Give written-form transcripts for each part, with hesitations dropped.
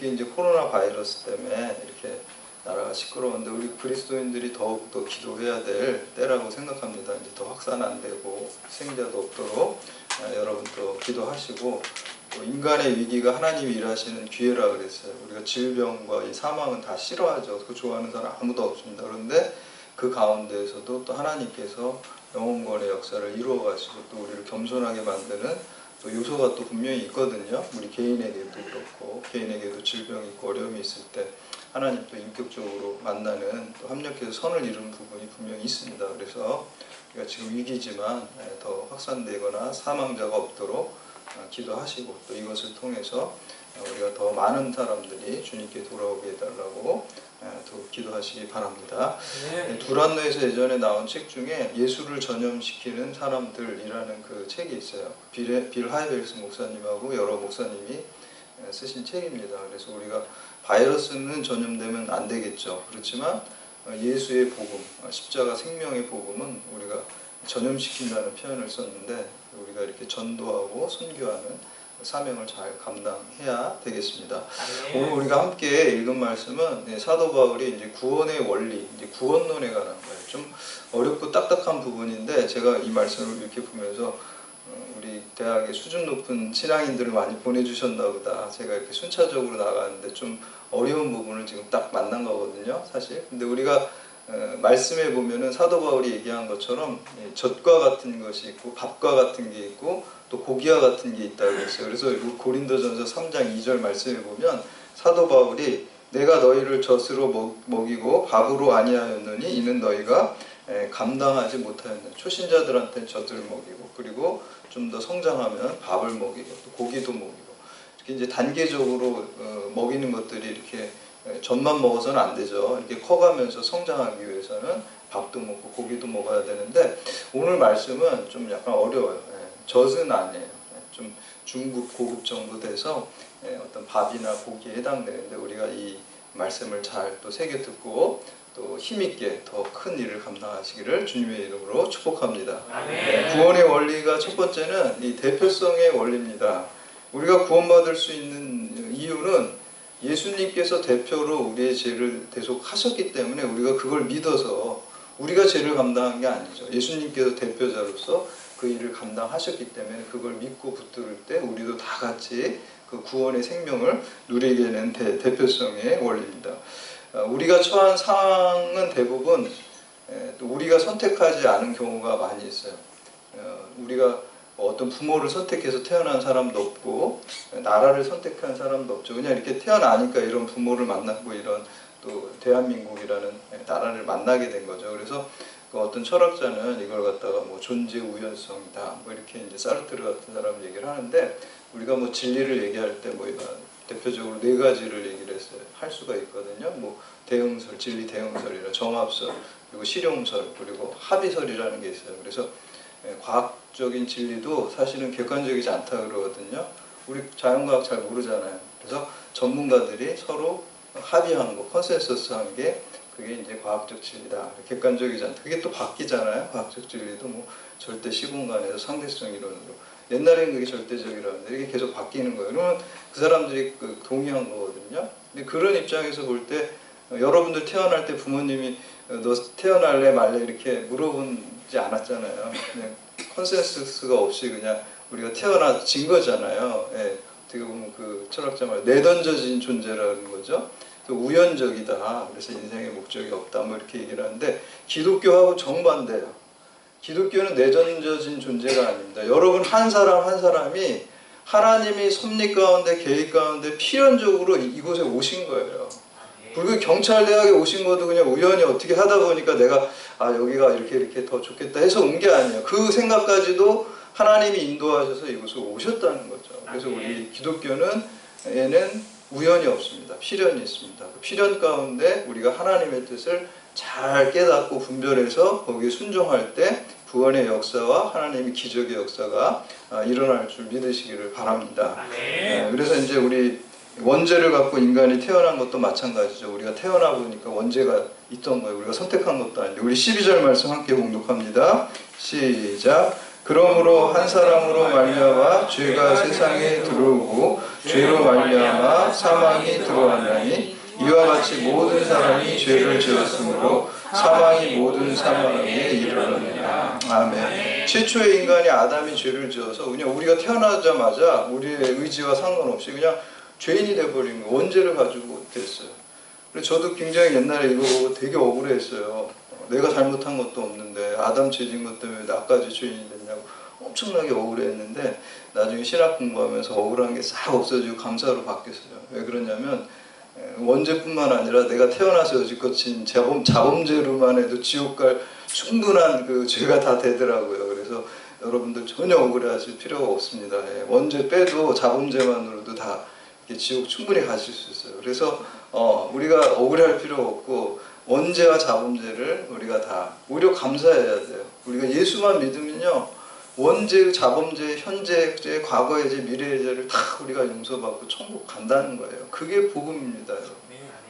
이게 이제 코로나 바이러스 때문에 이렇게 나라가 시끄러운데 우리 그리스도인들이 더욱더 기도해야 될 때라고 생각합니다. 이제 더 확산 안 되고 희생자도 없도록 여러분도 기도하시고, 또 인간의 위기가 하나님이 일하시는 기회라 그랬어요. 우리가 질병과 이 사망은 다 싫어하죠. 그 좋아하는 사람 아무도 없습니다. 그런데 그 가운데에서도 또 하나님께서 영혼권의 역사를 이루어 가시고 또 우리를 겸손하게 만드는 또 요소가 또 분명히 있거든요. 우리 개인에게도 그렇고, 개인에게도 질병이 있고 어려움이 있을 때 하나님 또 인격적으로 만나는, 또 합력해서 선을 이루는 부분이 분명히 있습니다. 그래서 우리가 지금 위기지만 더 확산되거나 사망자가 없도록 기도하시고, 또 이것을 통해서 우리가 더 많은 사람들이 주님께 돌아오게 해달라고 또 기도하시기 바랍니다. 두란노에서 예전에 나온 책 중에 예수를 전염시키는 사람들이라는 그 책이 있어요. 빌 하이벨스 목사님하고 여러 목사님이 쓰신 책입니다. 그래서 우리가 바이러스는 전염되면 안 되겠죠. 그렇지만 예수의 복음, 십자가 생명의 복음은 우리가 전염시킨다는 표현을 썼는데, 우리가 이렇게 전도하고 선교하는 사명을 잘 감당해야 되겠습니다. 오늘 우리가 함께 읽은 말씀은 사도 바울이 이제 구원의 원리, 이제 구원론에 관한 거예요. 좀 어렵고 딱딱한 부분인데, 제가 이 말씀을 이렇게 보면서 우리 대학에 수준 높은 신앙인들을 많이 보내주셨나 보다. 제가 이렇게 순차적으로 나가는데 좀 어려운 부분을 지금 딱 만난 거거든요, 사실. 근데 우리가 말씀에 보면은 사도 바울이 얘기한 것처럼 젖과 같은 것이 있고 밥과 같은 게 있고 또 고기와 같은 게 있다고 했어요. 그래서 고린도전서 3장 2절 말씀에 보면 사도 바울이 내가 너희를 젖으로 먹이고 밥으로 아니하였느니 이는 너희가 감당하지 못하였느냐. 초신자들한테 젖을 먹이고, 그리고 좀 더 성장하면 밥을 먹이고 또 고기도 먹이고, 이렇게 이제 단계적으로 먹이는 것들이 이렇게 젖만 먹어서는 안 되죠. 이렇게 커가면서 성장하기 위해서는 밥도 먹고 고기도 먹어야 되는데, 오늘 말씀은 좀 약간 어려워요. 젖은 아니에요. 좀 중급 고급 정도 돼서 어떤 밥이나 고기에 해당되는데, 우리가 이 말씀을 잘 또 새겨 듣고 또 힘있게 더 큰 일을 감당하시기를 주님의 이름으로 축복합니다. 구원의 원리가 첫 번째는 이 대표성의 원리입니다. 우리가 구원받을 수 있는 이유는 예수님께서 대표로 우리의 죄를 대속하셨기 때문에 우리가 그걸 믿어서, 우리가 죄를 감당한 게 아니죠. 예수님께서 대표자로서 그 일을 감당하셨기 때문에 그걸 믿고 붙들 때 우리도 다 같이 그 구원의 생명을 누리게 되는 대표성의 원리입니다. 우리가 처한 상황은 대부분 또 우리가 선택하지 않은 경우가 많이 있어요. 우리가 어떤 부모를 선택해서 태어난 사람도 없고 나라를 선택한 사람도 없죠. 그냥 이렇게 태어나니까 이런 부모를 만나고 이런 또 대한민국이라는 나라를 만나게 된 거죠. 그래서 그 어떤 철학자는 이걸 갖다가 뭐 존재 우연성이다, 뭐 이렇게 이제 사르트르 같은 사람 얘기를 하는데, 우리가 뭐 진리를 얘기할 때 뭐 대표적으로 네 가지를 얘기를 했어요. 할 수가 있거든요. 뭐 대응설, 진리 대응설이나 정합설, 그리고 실용설, 그리고 합의설이라는 게 있어요. 그래서 과학적인 진리도 사실은 객관적이지 않다 그러거든요. 우리 자연과학 잘 모르잖아요. 그래서 전문가들이 서로 합의한 거, 컨센서스한 게 그게 이제 과학적 진리다. 객관적이지 않다. 그게 또 바뀌잖아요. 과학적 진리도 뭐 절대 시공간에서 상대성 이론으로. 옛날에는 그게 절대적이라는데 이게 계속 바뀌는 거예요. 그러면 그 사람들이 동의한 거거든요. 근데 그런 입장에서 볼 때 여러분들 태어날 때 부모님이 너 태어날래 말래 이렇게 물어보지 않았잖아요. 그냥 컨센서스가 없이 그냥 우리가 태어나진 거잖아요. 예, 어떻게 보면 그 철학자 말 내던져진 존재라는 거죠. 우연적이다. 그래서 인생의 목적이 없다. 뭐 이렇게 얘기를 하는데, 기독교하고 정반대예요. 기독교는 내던져진 존재가 아닙니다. 여러분 한 사람 한 사람이 하나님이 섭리 가운데 계획 가운데 필연적으로 이곳에 오신 거예요. 불교 경찰대학에 오신 것도 그냥 우연히 어떻게 하다 보니까 내가 여기가 이렇게 더 좋겠다 해서 온 게 아니에요. 그 생각까지도 하나님이 인도하셔서 이곳에 오셨다는 거죠. 그래서 우리 기독교는 우연이 없습니다. 필연이 있습니다. 그 필연 가운데 우리가 하나님의 뜻을 잘 깨닫고 분별해서 거기에 순종할 때 구원의 역사와 하나님의 기적의 역사가 일어날 줄 믿으시기를 바랍니다. 그래서 이제 우리 원죄를 갖고 인간이 태어난 것도 마찬가지죠. 우리가 태어나 보니까 원죄가 있던 거예요. 우리가 선택한 것도 아닌데. 우리 12절 말씀 함께 봉독합니다. 시작. 그러므로 한 사람으로 말미암아 죄가 세상에 들어오고 죄로 말미암아 사망이 들어왔나니 이와 같이 모든 사람이 죄를 지었으므로 사망이 모든 사망에 이르렀느니라. 아멘. 최초의 인간이 아담이 죄를 지어서 그냥 우리가 태어나자마자 우리의 의지와 상관없이 그냥 죄인이 돼버린 거예요. 원죄를 가지고 됐어요. 그래서 저도 굉장히 옛날에 이거 보고 되게 억울했어요. 내가 잘못한 것도 없는데 아담 죄진 것 때문에 나까지 죄인이 됐냐고 엄청나게 억울했는데 나중에 신학 공부하면서 억울한 게 싹 없어지고 감사로 바뀌었어요. 왜 그러냐면 원죄뿐만 아니라 내가 태어나서 여지껏 진 자범죄로만 해도 지옥 갈 충분한 그 죄가 다 되더라고요. 그래서 여러분들 전혀 억울해하실 필요가 없습니다. 원죄 빼도 자범죄만으로도 다 지옥 충분히 가실 수 있어요. 그래서 우리가 억울해할 필요가 없고 원죄와 자범죄를 우리가 다 오히려 감사해야 돼요. 우리가 예수만 믿으면요 원죄, 자범죄, 현재죄, 과거의 죄, 미래의 죄를 다 우리가 용서받고 천국 간다는 거예요. 그게 복음입니다.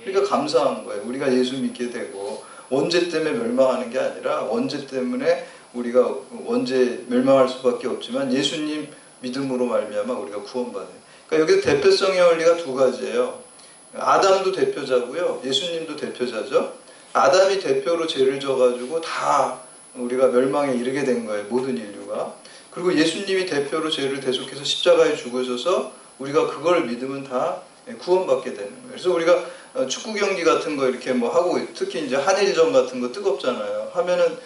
그러니까 감사한 거예요. 우리가 예수 믿게 되고 원죄 때문에 멸망하는 게 아니라 원죄 때문에 우리가 원죄 멸망할 수밖에 없지만 예수님 믿음으로 말미암아 우리가 구원받아요. 그러니까 여기서 대표성의 원리가 두 가지예요. 아담도 대표자고요. 예수님도 대표자죠. 아담이 대표로 죄를 져가지고 다 우리가 멸망에 이르게 된 거예요. 모든 인류가. 그리고 예수님이 대표로 죄를 대속해서 십자가에 죽으셔서 우리가 그걸 믿으면 다 구원받게 되는 거예요. 그래서 우리가 축구 경기 같은 거 이렇게 뭐 하고 특히 이제 한일전 같은 거 뜨겁잖아요. 하면은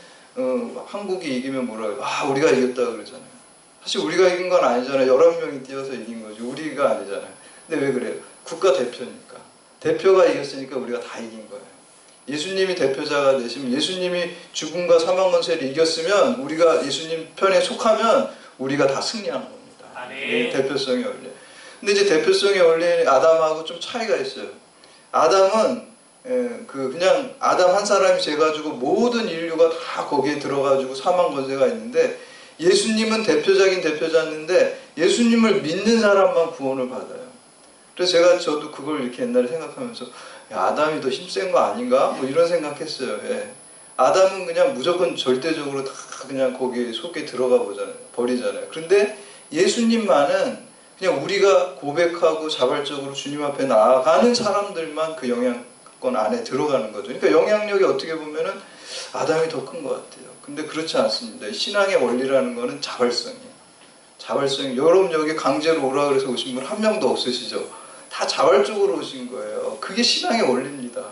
한국이 이기면 뭐라 해요? 아 우리가 이겼다 그러잖아요. 사실 우리가 이긴 건 아니잖아요. 11명이 뛰어서 이긴 거지. 우리가 아니잖아요. 근데 왜 그래요? 국가 대표니까. 대표가 이겼으니까 우리가 다 이긴 거예요. 예수님이 대표자가 되시면 예수님이 죽음과 사망 권세를 이겼으면 우리가 예수님 편에 속하면 우리가 다 승리하는 겁니다. 대표성의 원리. 근데 이제 대표성의 원리는 아담하고 좀 차이가 있어요. 아담은 그냥 아담 한 사람이 돼가지고 모든 인류가 다 거기에 들어가지고 사망 권세가 있는데 예수님은 대표자긴 대표자인데 예수님을 믿는 사람만 구원을 받아요. 그래서 저도 그걸 이렇게 옛날에 생각하면서 야, 아담이 더 힘센 거 아닌가? 뭐 이런 생각했어요. 예. 아담은 그냥 무조건 절대적으로 다 그냥 거기에 속에 들어가 버리잖아요. 그런데 예수님만은 그냥 우리가 고백하고 자발적으로 주님 앞에 나아가는 사람들만 그 영향권 안에 들어가는 거죠. 그러니까 영향력이 어떻게 보면은 아담이 더 큰 것 같아요. 근데 그렇지 않습니다. 신앙의 원리라는 거는 자발성이에요. 자발성. 여러분 여기 강제로 오라 그래서 오신 분 한 명도 없으시죠? 다 자발적으로 오신 거예요. 그게 신앙의 원리입니다.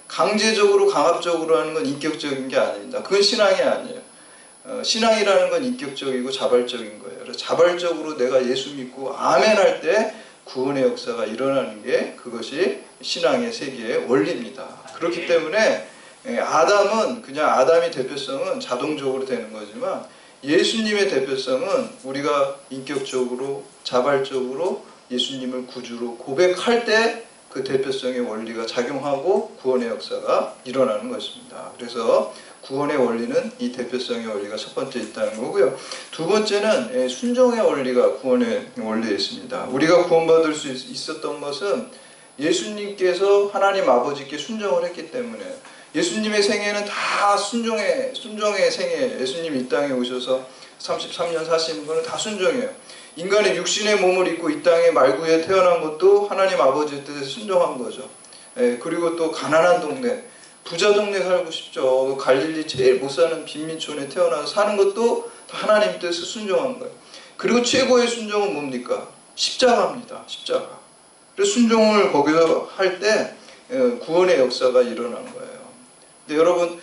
강제적으로 강압적으로 하는 건 인격적인 게 아닙니다. 그건 신앙이 아니에요. 신앙이라는 건 인격적이고 자발적인 거예요. 그래서 자발적으로 내가 예수 믿고 아멘 할 때 구원의 역사가 일어나는 게 그것이 신앙의 세계의 원리입니다. 그렇기 때문에 아담은 그냥 아담의 대표성은 자동적으로 되는 거지만 예수님의 대표성은 우리가 인격적으로 자발적으로 예수님을 구주로 고백할 때 그 대표성의 원리가 작용하고 구원의 역사가 일어나는 것입니다. 그래서 구원의 원리는 이 대표성의 원리가 첫 번째 있다는 거고요. 두 번째는 순종의 원리가 구원의 원리에 있습니다. 우리가 구원받을 수 있었던 것은 예수님께서 하나님 아버지께 순종을 했기 때문에 예수님의 생애는 다 순종의 생애. 예수님이 이 땅에 오셔서 33년 사시는 거는 다 순종이에요. 인간의 육신의 몸을 입고 이 땅에 말구에 태어난 것도 하나님 아버지의 뜻에 순종한 거죠. 그리고 또 가난한 동네, 부자 동네 살고 싶죠. 갈릴리 제일 못 사는 빈민촌에 태어나서 사는 것도 하나님 뜻에 순종한 거예요. 그리고 최고의 순종은 뭡니까? 십자가입니다. 십자가. 그래서 순종을 거기서 할 때 구원의 역사가 일어난 거예요. 근데 여러분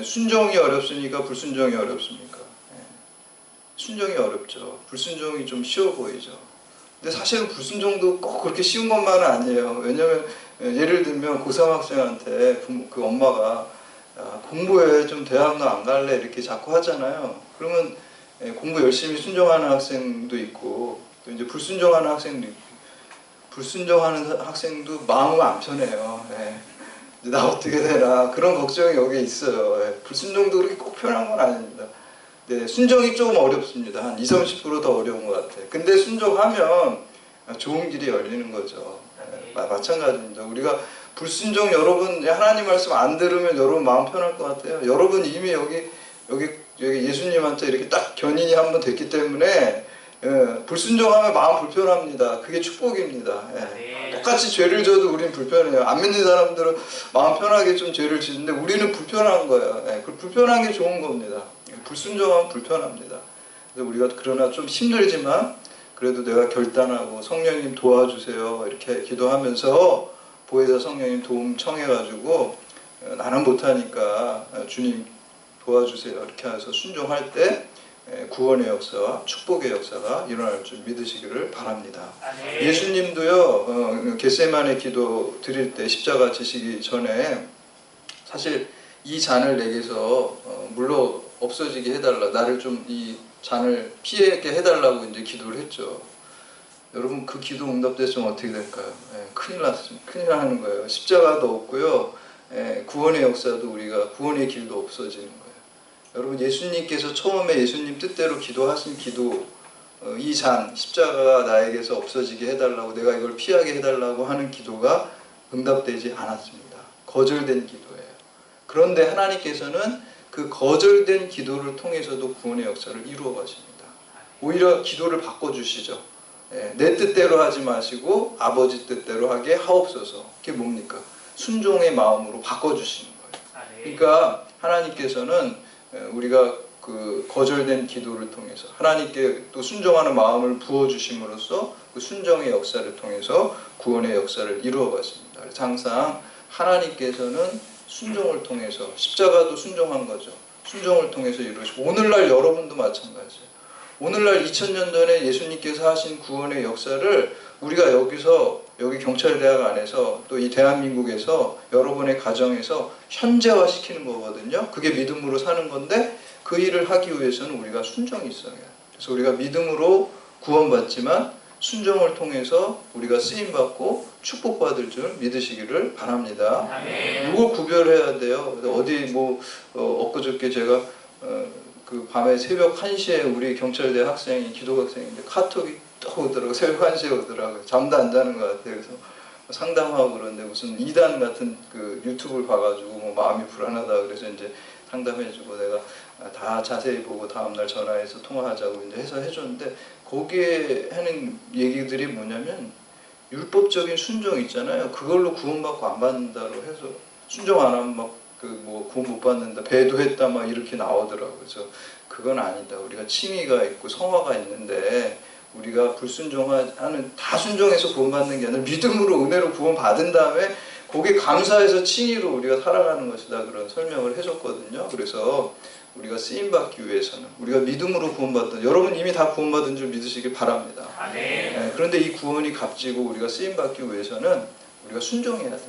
순종이 어렵습니까? 불순종이 어렵습니까? 순종이 어렵죠. 불순종이 좀 쉬워 보이죠. 근데 사실은 불순종도 꼭 그렇게 쉬운 것만은 아니에요. 왜냐면 예를 들면 고3 학생한테 그 엄마가 공부해 좀 대학은 안 갈래 이렇게 자꾸 하잖아요. 그러면 공부 열심히 순종하는 학생도 있고 또 이제 불순종하는 학생도 있고 불순종하는 학생도 마음은 안 편해요. 나 어떻게 되나 그런 걱정이 여기에 있어요. 불순종도 그렇게 꼭 편한 건 아닙니다. 네, 순종이 조금 어렵습니다. 한 20-30% 더 어려운 것 같아요. 근데 순종하면 좋은 길이 열리는 거죠. 마찬가지입니다. 우리가 불순종 여러분 하나님 말씀 안 들으면 여러분 마음 편할 것 같아요. 여러분 이미 여기 예수님한테 이렇게 딱 견인이 한번 됐기 때문에 불순종하면 마음 불편합니다. 그게 축복입니다. 똑같이 죄를 져도 우리는 불편해요. 안 믿는 사람들은 마음 편하게 좀 죄를 지는데 우리는 불편한 거예요. 그 불편한 게 좋은 겁니다. 불순종하면 불편합니다. 그래서 우리가 그러나 좀 힘들지만 그래도 내가 결단하고 성령님 도와주세요 이렇게 기도하면서 보혜사 성령님 도움 청해가지고 나는 못하니까 주님 도와주세요 이렇게 해서 순종할 때 구원의 역사와 축복의 역사가 일어날 줄 믿으시기를 바랍니다. 예수님도요 겟세마네 기도 드릴 때 십자가 지시기 전에 사실 이 잔을 내게서 물러 없어지게 해달라, 나를 좀 이 잔을 피하게 해달라고 이제 기도를 했죠. 여러분 그 기도 응답됐으면 어떻게 될까요? 큰일 났습니다. 큰일 나는 거예요. 십자가도 없고요, 구원의 역사도 우리가 구원의 길도 없어지는 거예요. 여러분 예수님께서 처음에 예수님 뜻대로 기도하신 기도, 이 잔 십자가가 나에게서 없어지게 해달라고, 내가 이걸 피하게 해달라고 하는 기도가 응답되지 않았습니다. 거절된 기도예요. 그런데 하나님께서는 그 거절된 기도를 통해서도 구원의 역사를 이루어 가십니다. 오히려 기도를 바꿔주시죠. 내 뜻대로 하지 마시고 아버지 뜻대로 하게 하옵소서. 그게 뭡니까? 순종의 마음으로 바꿔주시는 거예요. 그러니까 하나님께서는 우리가 그 거절된 기도를 통해서 하나님께 또 순종하는 마음을 부어주심으로써 그 순종의 역사를 통해서 구원의 역사를 이루어 가십니다. 그래서 항상 하나님께서는 순종을 통해서, 십자가도 순종한 거죠. 순종을 통해서 이루시고, 오늘날 여러분도 마찬가지예요. 오늘날 2000년 전에 예수님께서 하신 구원의 역사를 우리가 여기서, 여기 경찰대학 안에서 또 이 대한민국에서 여러분의 가정에서 현재화시키는 거거든요. 그게 믿음으로 사는 건데 그 일을 하기 위해서는 우리가 순종이 있어야 해요. 그래서 우리가 믿음으로 구원받지만 순종을 통해서 우리가 쓰임받고 축복받을 줄 믿으시기를 바랍니다. 이걸 구별해야 돼요. 어디 엊그저께 제가 그 밤에 새벽 1시에 우리 경찰대 학생이, 기독학생인데 카톡이 또 오더라고요. 새벽 1시에 오더라고요. 잠도 안 자는 것 같아요. 그래서 상담하고 그러는데 무슨 이단 같은 그 유튜브를 봐가지고 마음이 불안하다 그래서 이제 상담해주고 내가 다 자세히 보고 다음날 전화해서 통화하자고 이제 해서 해줬는데, 거기에 하는 얘기들이 뭐냐면 율법적인 순종 있잖아요. 그걸로 구원받고 안 받는다고 해서 순종 안 하면 막 구원 못 받는다, 배도했다 막 이렇게 나오더라고요. 그래서 그건 아니다. 우리가 칭의가 있고 성화가 있는데 우리가 불순종하는, 다 순종해서 구원받는 게 아니라 믿음으로 은혜로 구원받은 다음에 거기에 감사해서 칭의로 우리가 살아가는 것이다, 그런 설명을 해줬거든요. 그래서 우리가 쓰임받기 위해서는 우리가 믿음으로 구원받던, 여러분 이미 다 구원받은 줄 믿으시길 바랍니다. 그런데 이 구원이 값지고 우리가 쓰임받기 위해서는 우리가 순종해야 됩니다.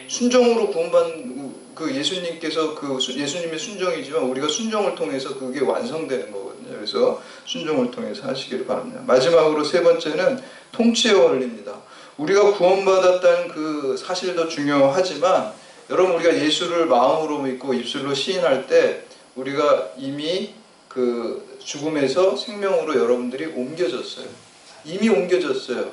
순종으로 구원받는 그 예수님께서 예수님의 순종이지만 우리가 순종을 통해서 그게 완성되는 거거든요. 그래서 순종을 통해서 하시기를 바랍니다. 마지막으로 세 번째는 통치의 원리입니다. 우리가 구원받았다는 그 사실도 중요하지만 여러분 우리가 예수를 마음으로 믿고 입술로 시인할 때 우리가 이미 그 죽음에서 생명으로 여러분들이 옮겨졌어요. 이미 옮겨졌어요.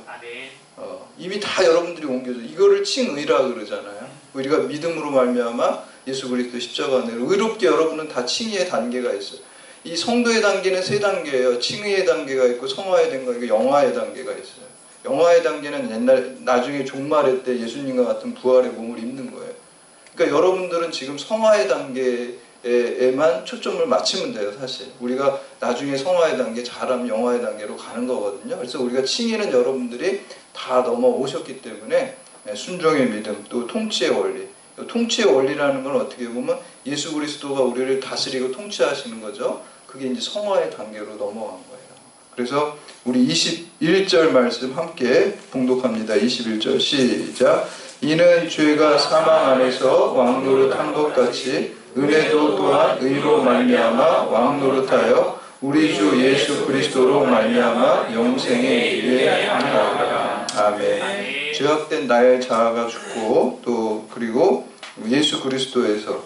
이미 다 여러분들이 옮겨져. 이거를 칭의라 그러잖아요. 우리가 믿음으로 말미암아 예수 그리스도 십자가 안에로 의롭게, 여러분은 다 칭의의 단계가 있어요. 이 성도의 단계는 세 단계예요. 칭의의 단계가 있고 성화의 단계가 있고 영화의 단계가 있어요. 영화의 단계는 나중에 종말의 때 예수님과 같은 부활의 몸을 입는 거예요. 그러니까 여러분들은 지금 성화의 단계에만 초점을 맞추면 돼요. 사실 우리가 나중에 성화의 단계 잘하면 영화의 단계로 가는 거거든요. 그래서 우리가 칭의는 여러분들이 다 넘어오셨기 때문에 순종의 믿음, 또 통치의 원리. 통치의 원리라는 건 어떻게 보면 예수 그리스도가 우리를 다스리고 통치하시는 거죠. 그게 이제 성화의 단계로 넘어간 거예요. 그래서 우리 21절 말씀 함께 봉독합니다. 21절 시작. 이는 죄가 사망 안에서 왕노릇한 것 같이 은혜도 또한 의로 말미암아 왕노릇하여 우리 주 예수 그리스도로 말미암아 영생에 이르게 하리라. 아멘. 죄악된 나의 자아가 죽고 또 그리고 예수 그리스도에서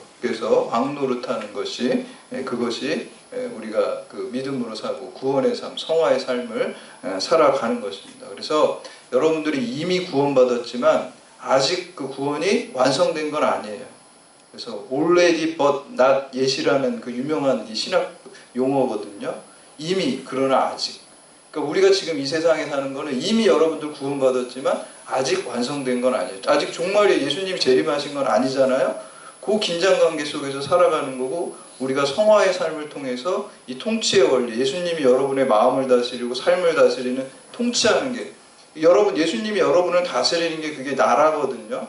왕노릇하는 것이, 그것이 우리가 그 믿음으로 살고 구원의 삶, 성화의 삶을 살아가는 것입니다. 그래서 여러분들이 이미 구원받았지만 아직 그 구원이 완성된 건 아니에요. 그래서 already but not yet이라는 그 유명한 이 신학 용어거든요. 이미 그러나 아직. 그러니까 우리가 지금 이 세상에 사는 거는 이미 여러분들 구원받았지만 아직 완성된 건 아니에요. 아직 종말에 예수님이 재림하신 건 아니잖아요. 그 긴장관계 속에서 살아가는 거고, 우리가 성화의 삶을 통해서 이 통치의 원리, 예수님이 여러분의 마음을 다스리고 삶을 다스리는 통치하는 게, 여러분, 예수님이 여러분을 다스리는 게 그게 나라거든요.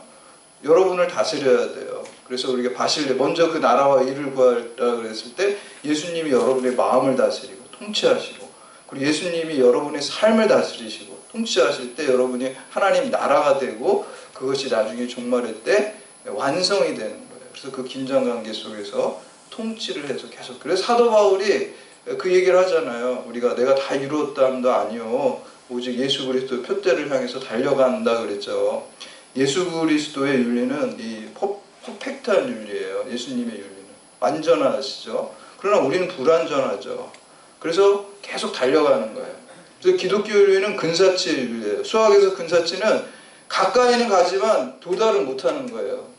여러분을 다스려야 돼요. 그래서 우리가 바실레, 먼저 그 나라와 일을 구하라 그랬을 때 예수님이 여러분의 마음을 다스리고 통치하시고, 그리고 예수님이 여러분의 삶을 다스리시고 통치하실 때 여러분이 하나님 나라가 되고, 그것이 나중에 종말의 때 완성이 되는 거예요. 그래서 그 긴장관계 속에서 통치를 해서 계속. 그래서 사도 바울이 그 얘기를 하잖아요. 우리가 내가 다 이루었다 함도 아니요, 오직 예수 그리스도의 표대를 향해서 달려간다 그랬죠. 예수 그리스도의 윤리는 이 퍼펙트한 윤리예요. 예수님의 윤리는 완전하시죠. 그러나 우리는 불완전하죠. 그래서 계속 달려가는 거예요. 그래서 기독교 윤리는 근사치의 윤리예요. 수학에서 근사치는 가까이는 가지만 도달을 못하는 거예요.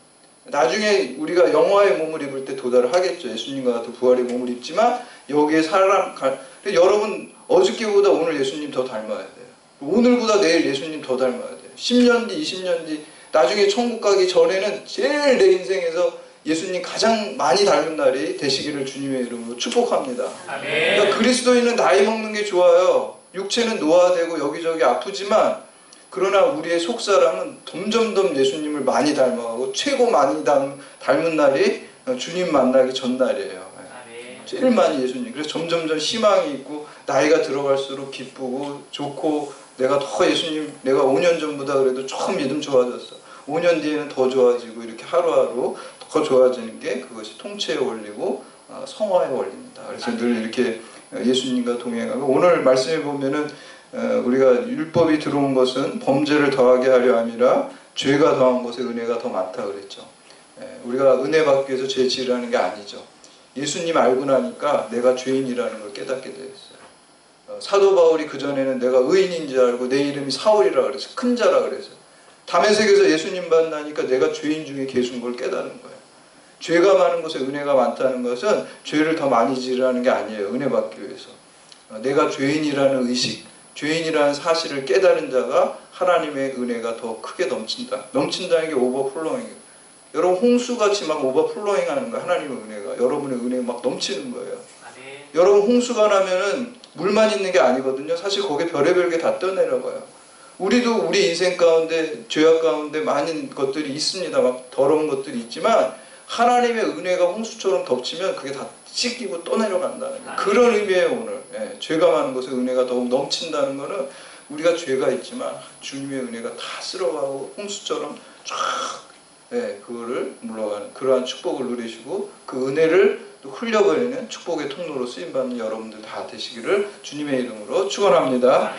나중에 우리가 영화의 몸을 입을 때 도달을 하겠죠. 예수님과 같은 부활의 몸을 입지만 여기에 여러분 어저께보다 오늘 예수님 더 닮아야 돼요. 오늘보다 내일 예수님 더 닮아야 돼요. 10년 뒤, 20년 뒤, 나중에 천국 가기 전에는 제일 내 인생에서 예수님 가장 많이 닮은 날이 되시기를 주님의 이름으로 축복합니다. 아멘. 그러니까 그리스도인은 나이 먹는 게 좋아요. 육체는 노화되고 여기저기 아프지만, 그러나 우리의 속사람은 점점점 예수님을 많이 닮아가고 최고 많이 닮은 날이 주님 만나기 전날이에요. 제일 많이 예수님. 그래서 점점점 희망이 있고 나이가 들어갈수록 기쁘고 좋고, 내가 더 예수님, 내가 5년 전보다 그래도 조금 믿음 좋아졌어. 5년 뒤에는 더 좋아지고, 이렇게 하루하루 더 좋아지는 게 그것이 통치의 원리고 성화의 원리입니다. 그래서 늘 이렇게 예수님과 동행하고, 오늘 말씀해 보면은 우리가 율법이 들어온 것은 범죄를 더하게 하려 함이라 죄가 더한 것에 은혜가 더 많다 그랬죠. 우리가 은혜 받기 위해서 죄 지으라는 게 아니죠. 예수님 알고 나니까 내가 죄인이라는 걸 깨닫게 되었어요. 사도 바울이 그전에는 내가 의인인 줄 알고 내 이름이 사울이라 그랬어요. 큰 자라 그랬어요. 다메섹에서 예수님 만나니까 내가 죄인 중에 계신 걸 깨달은 거예요. 죄가 많은 곳에 은혜가 많다는 것은 죄를 더 많이 지으라는 게 아니에요. 은혜 받기 위해서. 내가 죄인이라는 의식, 죄인이라는 사실을 깨달은 자가 하나님의 은혜가 더 크게 넘친다. 넘친다는 게 오버플로잉이에요. 여러분 홍수같이 막 오버플로잉 하는 거예요. 하나님의 은혜가. 여러분의 은혜가 막 넘치는 거예요. 아멘. 여러분 홍수가 나면은 물만 있는 게 아니거든요. 사실 거기에 별의별 게 다 떠내려가요. 우리도 우리 인생 가운데, 죄악 가운데 많은 것들이 있습니다. 막 더러운 것들이 있지만 하나님의 은혜가 홍수처럼 덮치면 그게 다 씻기고 떠내려간다는 거예요. 그런 의미예요 오늘. 죄가 많은 곳에 은혜가 더욱 넘친다는 거는, 우리가 죄가 있지만 주님의 은혜가 다 쓸어가고 홍수처럼 쫙 그거를 물러가는 그러한 축복을 누리시고, 그 은혜를 또 흘려버리는 축복의 통로로 쓰임받는 여러분들 다 되시기를 주님의 이름으로 축원합니다.